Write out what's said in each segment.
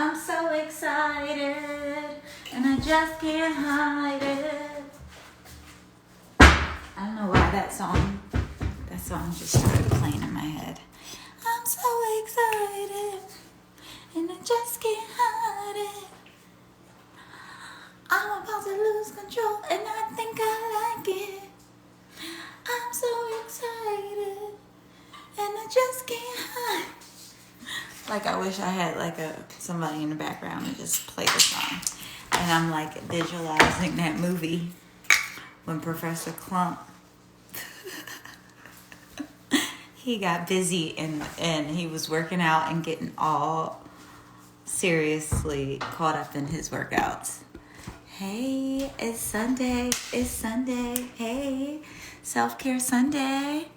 I'm so excited, and I just can't hide it. I don't know why that song just started playing in my head. I'm so excited, and I just can't hide it. I'm about to lose control, and I think I like it. I'm so excited, and I just can't hide. Like, I wish I had somebody in the background to just play the song. And I'm like visualizing that movie when Professor Clump he got busy and he was working out and getting all seriously caught up in his workouts. Hey, it's Sunday. Hey, Self-Care Sunday.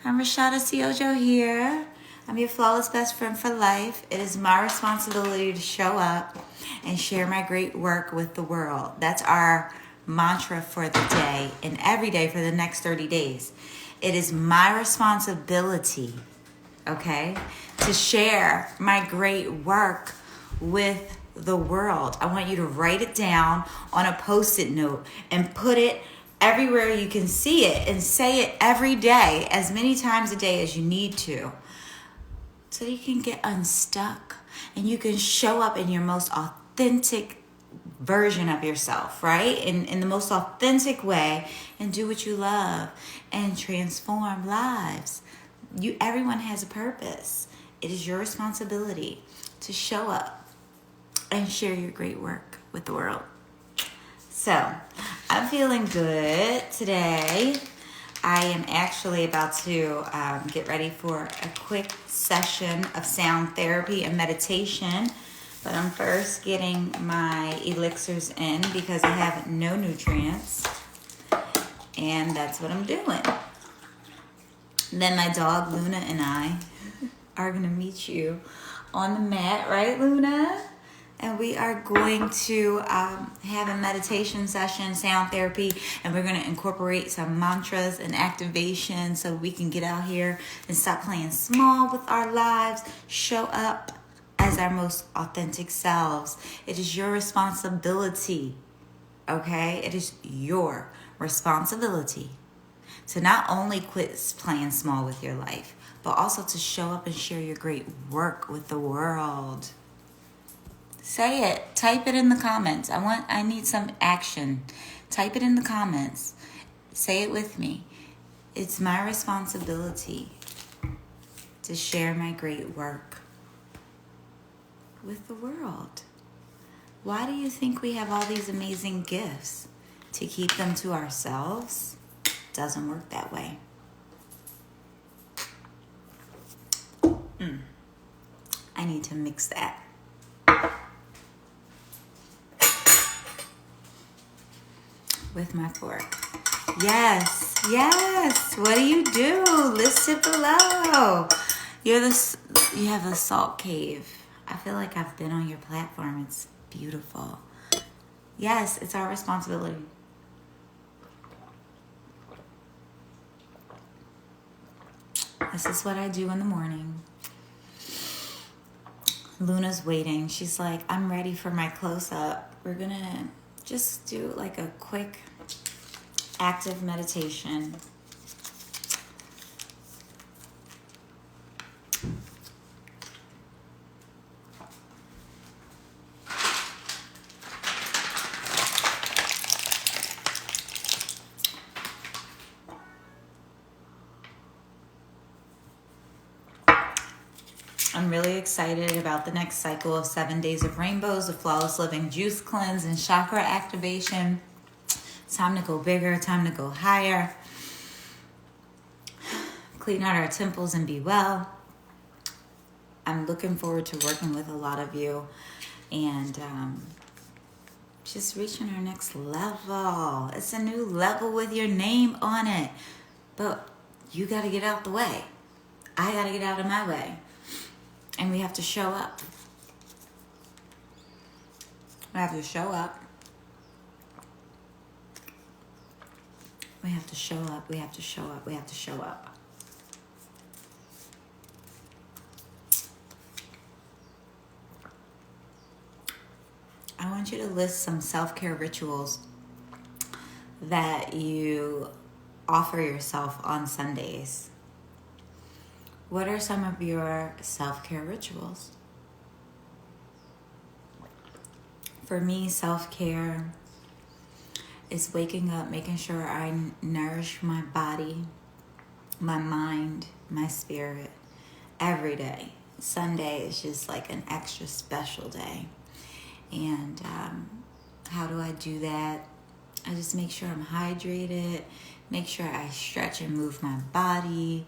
I'm Rashada SIOJO here. I'm your flawless best friend for life. It is my responsibility to show up and share my great work with the world. That's our mantra for the day and every day for the next 30 days. It is my responsibility, okay, to share my great work with the world. I want you to write it down on a Post-it note and put it everywhere you can see it and say it every day, as many times a day as you need to, so you can get unstuck and you can show up in your most authentic version of yourself, right? In the most authentic way, and do what you love and transform lives. Everyone has a purpose. It is your responsibility to show up and share your great work with the world. So, I'm feeling good today. I am actually about to get ready for a quick session of sound therapy and meditation. But I'm first getting my elixirs in because I have no nutrients. And that's what I'm doing. Then my dog Luna and I are going to meet you on the mat, right, Luna? And we are going to have a meditation session, sound therapy, and we're going to incorporate some mantras and activation so we can get out here and stop playing small with our lives, show up as our most authentic selves. It is your responsibility, okay? It is your responsibility to not only quit playing small with your life, but also to show up and share your great work with the world. Say it. Type it in the comments. I need some action. Type it in the comments. Say it with me. It's my responsibility to share my great work with the world. Why do you think we have all these amazing gifts? To keep them to ourselves? Doesn't work that way. I need to mix that. With my fork. Yes. What do you do? List it below. You have a salt cave. I feel like I've been on your platform. It's beautiful. Yes, it's our responsibility. This is what I do in the morning. Luna's waiting. She's like, I'm ready for my close-up. We're going to just do like a quick active meditation. I'm really excited about the next cycle of 7 days of rainbows, of flawless living, juice cleanse, and chakra activation. It's time to go bigger, time to go higher. Clean out our temples and be well. I'm looking forward to working with a lot of you and just reaching our next level. It's a new level with your name on it. But you got to get out the way. I got to get out of my way. And we have to show up. We have to show up. We have to show up. We have to show up. We have to show up. want you to list some self-care rituals that you offer yourself on Sundays. What are some of your self-care rituals? For me, self-care is waking up, making sure I nourish my body, my mind, my spirit every day. Sunday is just like an extra special day. And how do I do that? I just make sure I'm hydrated, make sure I stretch and move my body,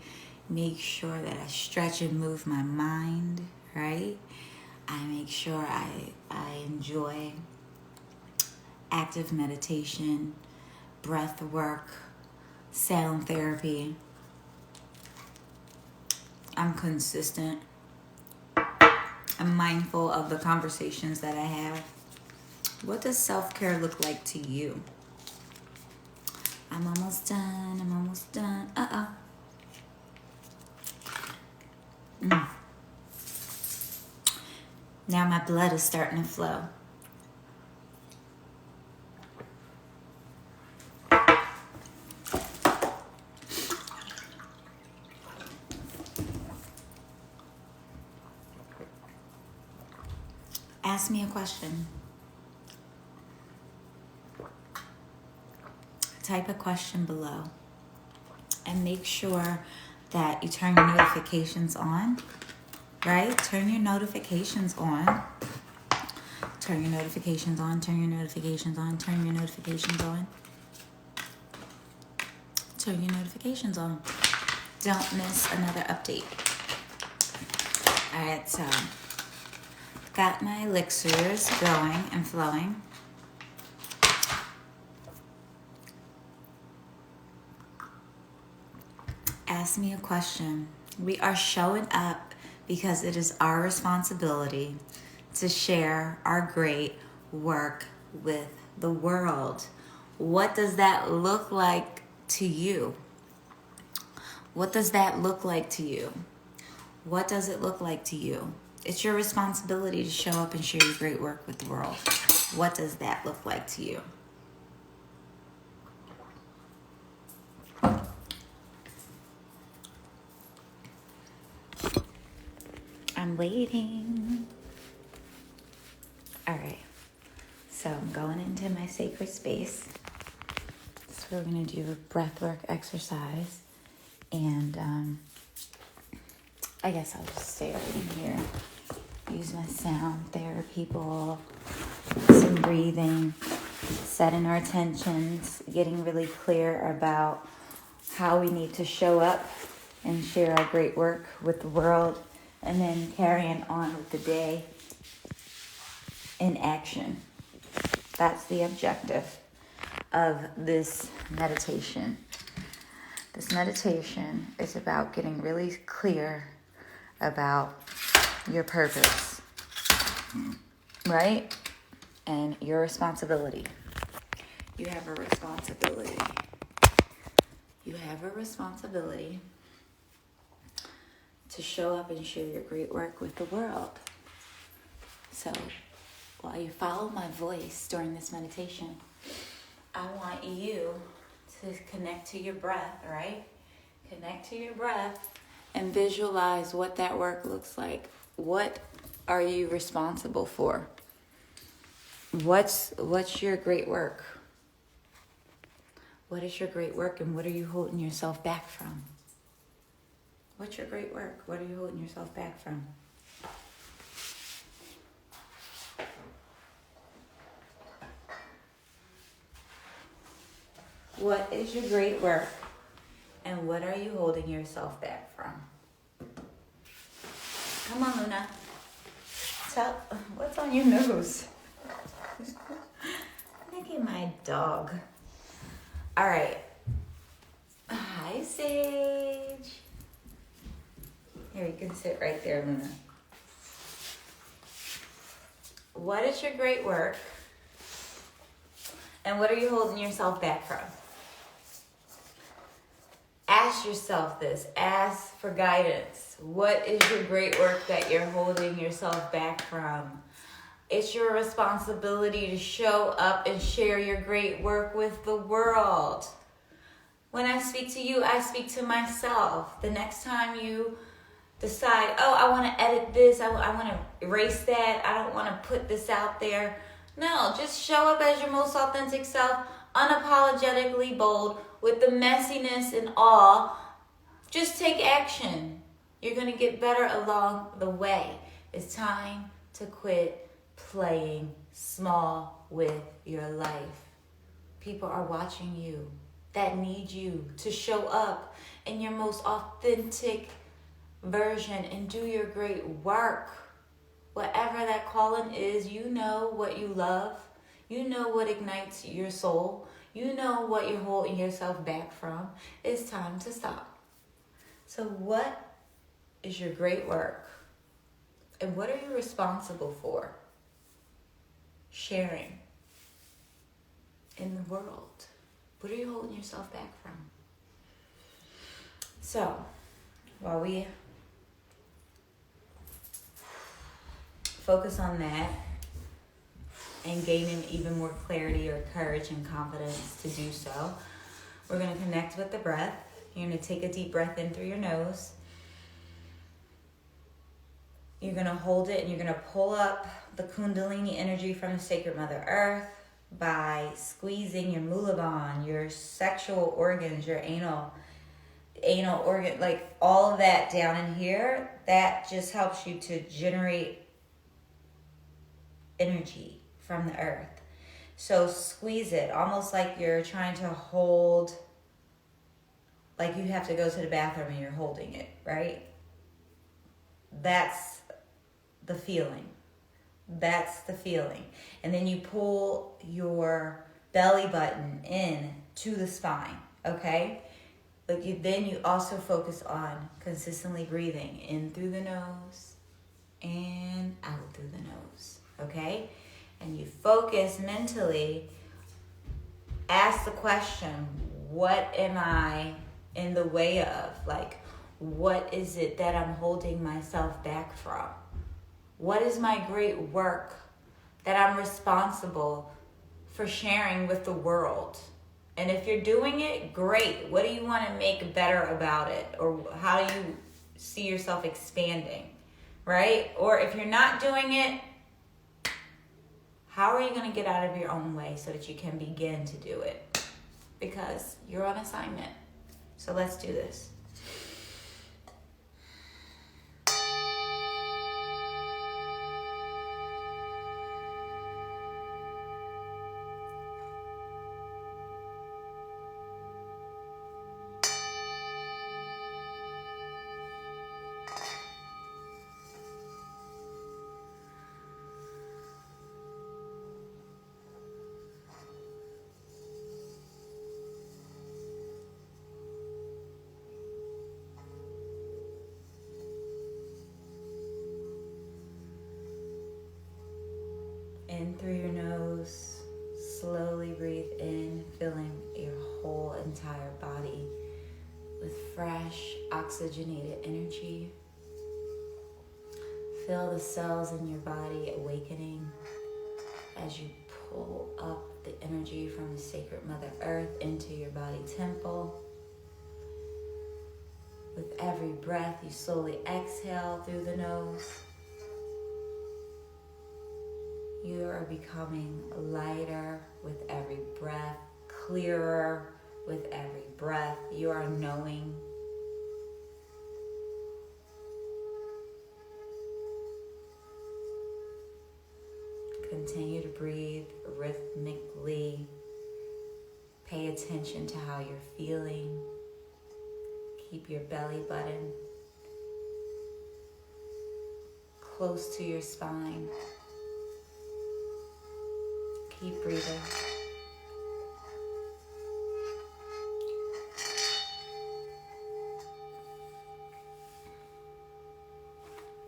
make sure that I stretch and move my mind, right? I make sure I enjoy active meditation, breath work, sound therapy. I'm consistent. I'm mindful of the conversations that I have. What does self-care look like to you? I'm almost done. Now my blood is starting to flow. Ask me a question. Type a question below. And make sure that you turn your notifications on. Right? Turn your notifications on. Turn your notifications on. Turn your notifications on. Turn your notifications on. Turn your notifications on. Don't miss another update. Alright, so got my elixirs going and flowing. Ask me a question. We are showing up because it is our responsibility to share our great work with the world. What does that look like to you? What does that look like to you? What does it look like to you? It's your responsibility to show up and share your great work with the world. What does that look like to you? I'm waiting. All right. So I'm going into my sacred space. So we're going to do a breathwork exercise. And I guess I'll just stay right in here. Use my sound therapy bowl. Some breathing. Setting our intentions. Getting really clear about how we need to show up and share our great work with the world. And then carrying on with the day in action. That's the objective of this meditation. This meditation is about getting really clear about your purpose, right? And your responsibility. You have a responsibility. You have a responsibility to show up and share your great work with the world. So while you follow my voice during this meditation, I want you to connect to your breath, right? Connect to your breath and visualize what that work looks like. What are you responsible for? What's your great work? What is your great work, and what are you holding yourself back from? What's your great work? What are you holding yourself back from? What is your great work? And what are you holding yourself back from? Come on, Luna. What's on your nose? Look at my dog. All right. Hi, Sage. Here, you can sit right there, Luna. What is your great work? And what are you holding yourself back from? Ask yourself this. Ask for guidance. What is your great work that you're holding yourself back from? It's your responsibility to show up and share your great work with the world. When I speak to you, I speak to myself. The next time you decide, oh, I want to edit this, I want to erase that, I don't want to put this out there. No, just show up as your most authentic self, unapologetically bold, with the messiness and all. Just take action. You're going to get better along the way. It's time to quit playing small with your life. People are watching you that need you to show up in your most authentic version and do your great work. Whatever that calling is, you know what you love. You know what ignites your soul. You know what you're holding yourself back from. It's time to stop. So what is your great work? And what are you responsible for sharing in the world? What are you holding yourself back from? So, while we focus on that and gaining even more clarity or courage and confidence to do so, we're going to connect with the breath. You're going to take a deep breath in through your nose. You're going to hold it and you're going to pull up the Kundalini energy from the sacred Mother Earth by squeezing your Mulaban, your sexual organs, your anal organ, like all of that down in here. That just helps you to generate energy from the earth. So squeeze it almost like you're trying to hold, like you have to go to the bathroom and you're holding it, right? That's the feeling. That's the feeling. And then you pull your belly button in to the spine, okay? Then you also focus on consistently breathing in through the nose and out through the nose, okay? And you focus mentally, ask the question, what am I in the way of? Like, what is it that I'm holding myself back from? What is my great work that I'm responsible for sharing with the world? And if you're doing it, great. What do you want to make better about it? Or how do you see yourself expanding, right? Or if you're not doing it, how are you going to get out of your own way so that you can begin to do it? Because you're on assignment. So let's do this. In through your nose, slowly breathe in, filling your whole entire body with fresh, oxygenated energy. Feel the cells in your body awakening as you pull up the energy from the sacred Mother Earth into your body temple. With every breath, you slowly exhale through the nose. You are becoming lighter with every breath, clearer with every breath. You are knowing. Continue to breathe rhythmically. Pay attention to how you're feeling. Keep your belly button close to your spine. Keep breathing.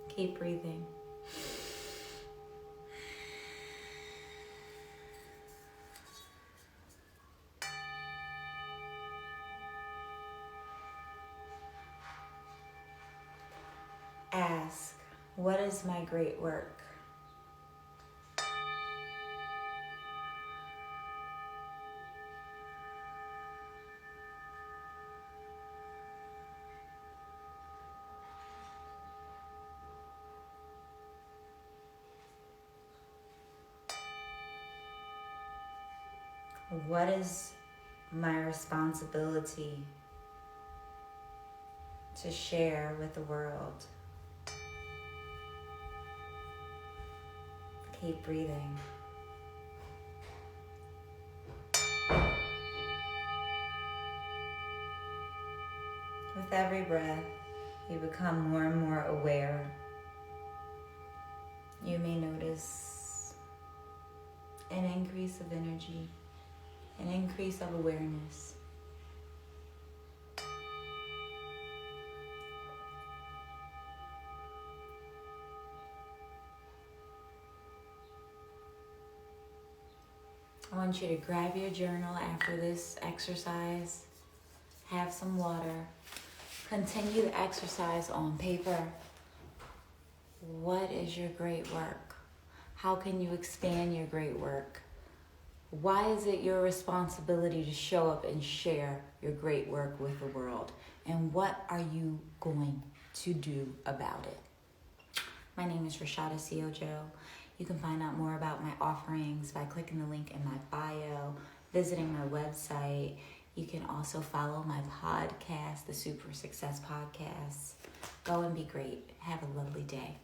Keep breathing. Ask, what is my great work? What is my responsibility to share with the world? Keep breathing. With every breath, you become more and more aware. You may notice an increase of energy, an increase of awareness. I want you to grab your journal after this exercise, have some water, continue the exercise on paper. What is your great work? How can you expand your great work? Why is it your responsibility to show up and share your great work with the world? And what are you going to do about it? My name is Rashada SIOJO. You can find out more about my offerings by clicking the link in my bio, visiting my website. You can also follow my podcast, the Super Success Podcast. Go and be great. Have a lovely day.